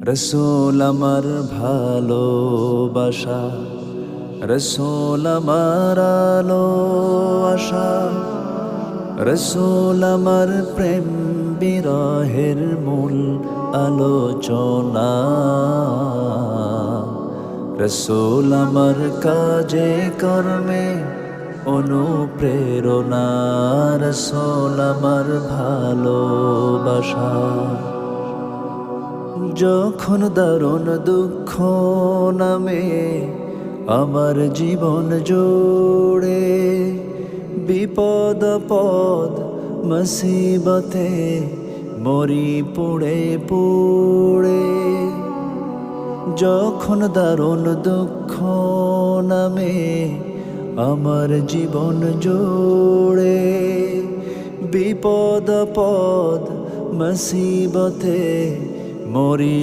রসূল আমার ভালোবাসা, রসূল আমার আলো আশা, রসূল আমার প্রেম বিরহের মূল আলোচনা। রসূল আমার কাজে কর্মে অনুপ্রেরণা, রসূল আমার ভালোবাসা। যখন দারুণ দুঃখ নামে আমার জীবন জুড়ে, বিপদ পদ মুসিবতে মরি পুড়ে পুড়ে। যখন দারুণ দুঃখ নামে আমার জীবন জুড়ে, বিপদ পদ মুসিবতে মরি